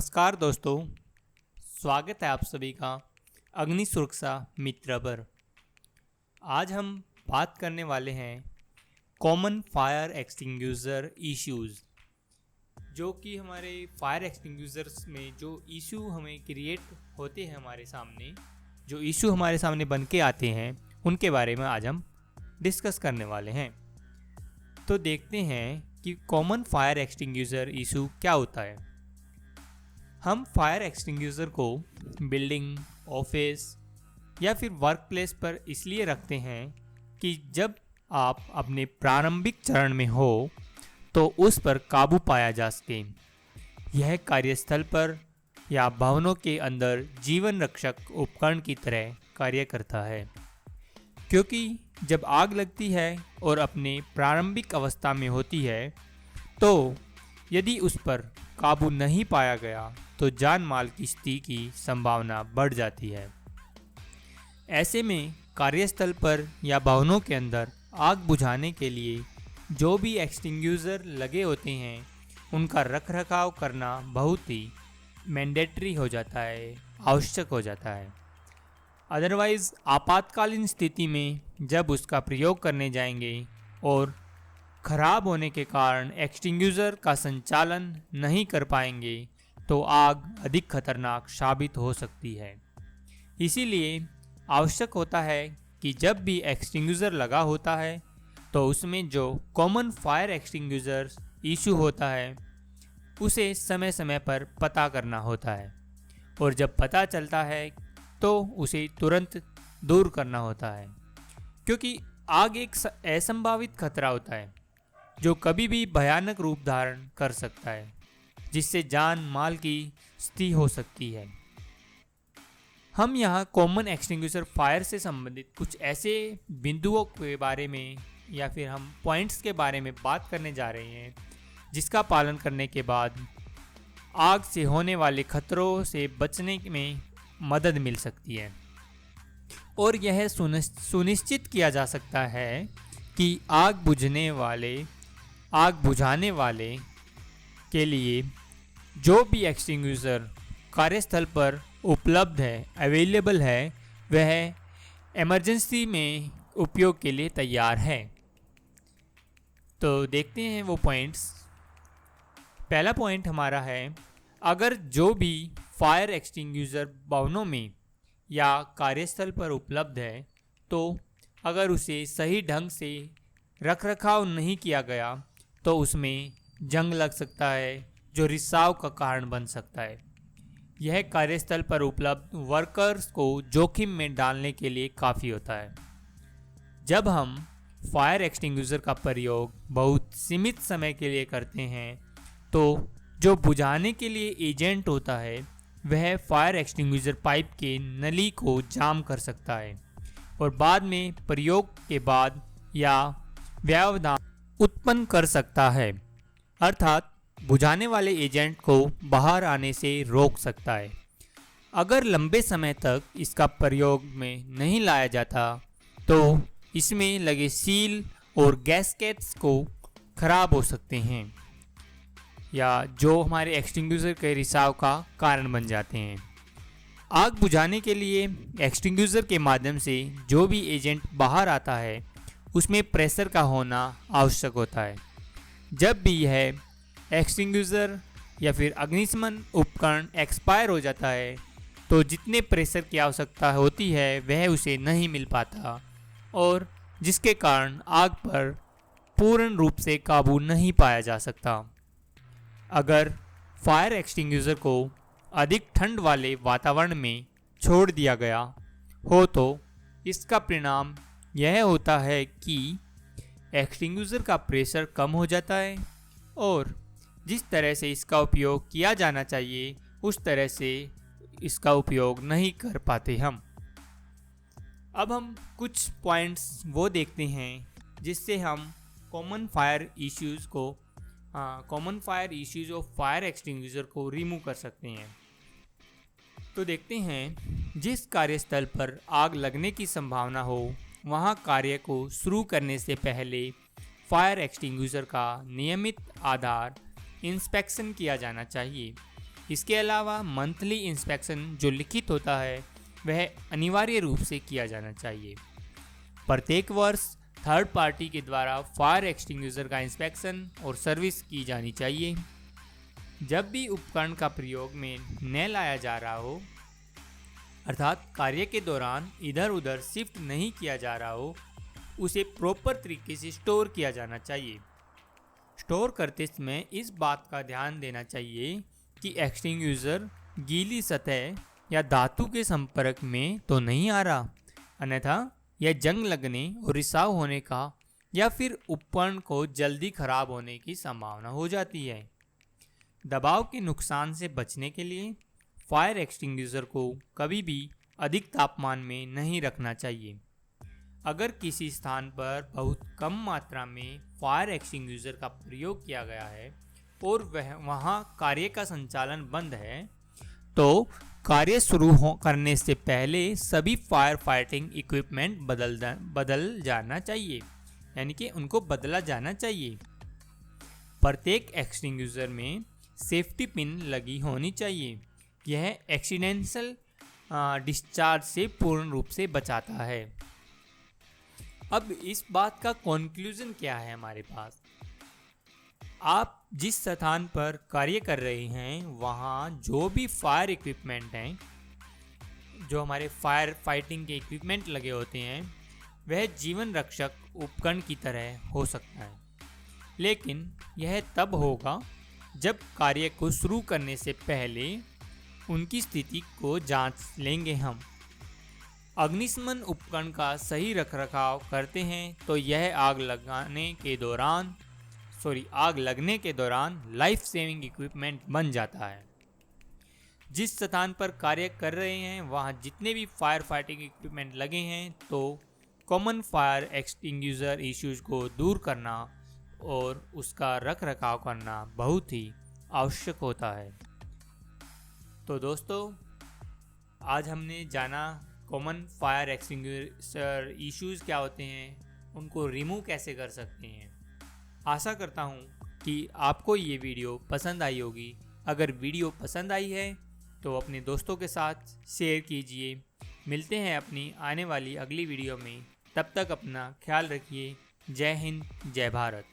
नमस्कार दोस्तों, स्वागत है आप सभी का अग्नि सुरक्षा मित्र पर। आज हम बात करने वाले हैं कॉमन फायर एक्सटिंग्विशर इश्यूज़, जो कि हमारे फायर एक्सटिंग्विशर्स में जो इशू हमें क्रिएट होते हैं, जो इशू हमारे सामने बन के आते हैं, उनके बारे में आज हम डिस्कस करने वाले हैं। तो देखते हैं कि कॉमन फायर एक्सटिंग्विशर इशू क्या होता है। हम फायर एक्सटिंग्विशर को बिल्डिंग, ऑफिस या फिर वर्क प्लेस पर इसलिए रखते हैं कि जब आप अपने प्रारंभिक चरण में हो तो उस पर काबू पाया जा सके। यह कार्यस्थल पर या भवनों के अंदर जीवन रक्षक उपकरण की तरह कार्य करता है, क्योंकि जब आग लगती है और अपने प्रारंभिक अवस्था में होती है तो यदि उस पर काबू नहीं पाया गया तो जान माल की स्थिति की संभावना बढ़ जाती है। ऐसे में कार्यस्थल पर या भवनों के अंदर आग बुझाने के लिए जो भी एक्सटिंग्विशर लगे होते हैं, उनका रखरखाव करना बहुत ही मैंडेटरी हो जाता है, आवश्यक हो जाता है। अदरवाइज़ आपातकालीन स्थिति में जब उसका प्रयोग करने जाएंगे और खराब होने के कारण एक्सटिंग्विशर का संचालन नहीं कर पाएंगे तो आग अधिक खतरनाक साबित हो सकती है। इसीलिए आवश्यक होता है कि जब भी एक्सटिंग्विशर लगा होता है तो उसमें जो कॉमन फायर एक्सटिंग्विशर इशू होता है उसे समय समय पर पता करना होता है, और जब पता चलता है तो उसे तुरंत दूर करना होता है, क्योंकि आग एक असंभावित खतरा होता है जो कभी भी भयानक रूप धारण कर सकता है, जिससे जान माल की स्थिति हो सकती है। हम यहाँ कॉमन एक्सटिंग्विशर फायर से संबंधित कुछ ऐसे बिंदुओं के बारे में या फिर हम पॉइंट्स के बारे में बात करने जा रहे हैं, जिसका पालन करने के बाद आग से होने वाले खतरों से बचने में मदद मिल सकती है, और यह सुनिश्चित किया जा सकता है कि आग बुझाने वाले के लिए जो भी एक्सटिंग्विशर कार्यस्थल पर उपलब्ध है, अवेलेबल है, वह इमरजेंसी में उपयोग के लिए तैयार है। तो देखते हैं वो पॉइंट्स। पहला पॉइंट हमारा है, अगर जो भी फायर एक्सटिंग्विशर भवनों में या कार्यस्थल पर उपलब्ध है तो अगर उसे सही ढंग से रखरखाव नहीं किया गया तो उसमें जंग लग सकता है, जो रिसाव का कारण बन सकता है। यह कार्यस्थल पर उपलब्ध वर्कर्स को जोखिम में डालने के लिए काफ़ी होता है। जब हम फायर एक्सटिंग्विशर का प्रयोग बहुत सीमित समय के लिए करते हैं तो जो बुझाने के लिए एजेंट होता है वह फायर एक्सटिंग्विशर पाइप के नली को जाम कर सकता है और बाद में प्रयोग के बाद या व्यवधान उत्पन्न कर सकता है, अर्थात बुझाने वाले एजेंट को बाहर आने से रोक सकता है। अगर लंबे समय तक इसका प्रयोग में नहीं लाया जाता तो इसमें लगे सील और गैस्केट्स को खराब हो सकते हैं या जो हमारे एक्सटिंग्विशर के रिसाव का कारण बन जाते हैं। आग बुझाने के लिए एक्सटिंग्विशर के माध्यम से जो भी एजेंट बाहर आता है उसमें प्रेशर का होना आवश्यक होता है। जब भी यह एक्सटिंग्विशर या फिर अग्निशमन उपकरण एक्सपायर हो जाता है तो जितने प्रेशर की आवश्यकता होती है वह उसे नहीं मिल पाता, और जिसके कारण आग पर पूर्ण रूप से काबू नहीं पाया जा सकता। अगर फायर एक्सटिंग्विशर को अधिक ठंड वाले वातावरण में छोड़ दिया गया हो तो इसका परिणाम यह होता है कि एक्सटिंग्विशर का प्रेशर कम हो जाता है और जिस तरह से इसका उपयोग किया जाना चाहिए उस तरह से इसका उपयोग नहीं कर पाते हम। अब हम कुछ पॉइंट्स वो देखते हैं जिससे हम common fire issues of fire extinguisher को रिमूव कर सकते हैं। तो देखते हैं, जिस कार्यस्थल पर आग लगने की संभावना हो वहाँ कार्य को शुरू करने से पहले फायर एक्सटिंग्विशर का नियमित आधार इंस्पेक्शन किया जाना चाहिए। इसके अलावा मंथली इंस्पेक्शन जो लिखित होता है वह अनिवार्य रूप से किया जाना चाहिए। प्रत्येक वर्ष थर्ड पार्टी के द्वारा फायर एक्सटिंग्विशर का इंस्पेक्शन और सर्विस की जानी चाहिए। जब भी उपकरण का प्रयोग में न लाया जा रहा हो, अर्थात कार्य के दौरान इधर उधर शिफ्ट नहीं किया जा रहा हो, उसे प्रॉपर तरीके से स्टोर किया जाना चाहिए। स्टोर करते समय इस बात का ध्यान देना चाहिए कि एक्सटिंग्विशर गीली सतह या धातु के संपर्क में तो नहीं आ रहा, अन्यथा यह जंग लगने और रिसाव होने का या फिर उपकरण को जल्दी खराब होने की संभावना हो जाती है। दबाव के नुकसान से बचने के लिए फायर एक्सटिंग्विशर को कभी भी अधिक तापमान में नहीं रखना चाहिए। अगर किसी स्थान पर बहुत कम मात्रा में फायर एक्सटिंग्विशर का प्रयोग किया गया है और वहाँ कार्य का संचालन बंद है, तो कार्य शुरू करने से पहले सभी फायर फाइटिंग इक्विपमेंट बदल जाना चाहिए, यानी कि उनको बदला जाना चाहिए। प्रत्येक एक्सटिंग्विशर में सेफ्टी पिन लगी होनी चाहिए। यह एक्सीडेंटल डिस्चार्ज से पूर्ण रूप से बचाता है। अब इस बात का कंक्लूजन क्या है हमारे पास? आप जिस स्थान पर कार्य कर रहे हैं वहाँ जो भी फायर इक्विपमेंट हैं, जो हमारे फायर फाइटिंग के इक्विपमेंट लगे होते हैं, वह जीवन रक्षक उपकरण की तरह हो सकता है, लेकिन यह तब होगा जब कार्य को शुरू करने से पहले उनकी स्थिति को जांच लेंगे हम। अग्निशमन उपकरण का सही रखरखाव करते हैं तो यह आग लगने के दौरान लाइफ सेविंग इक्विपमेंट बन जाता है। जिस स्थान पर कार्य कर रहे हैं वहाँ जितने भी फायर फाइटिंग इक्विपमेंट लगे हैं, तो कॉमन फायर एक्सटिंग्विशर इश्यूज को दूर करना और उसका रखरखाव करना बहुत ही आवश्यक होता है। तो दोस्तों, आज हमने जाना कॉमन फायर एक्सटिंग्विशर इश्यूज क्या होते हैं, उनको रिमूव कैसे कर सकते हैं। आशा करता हूँ कि आपको ये वीडियो पसंद आई होगी। अगर वीडियो पसंद आई है तो अपने दोस्तों के साथ शेयर कीजिए। मिलते हैं अपनी आने वाली अगली वीडियो में। तब तक अपना ख्याल रखिए। जय हिंद, जय भारत।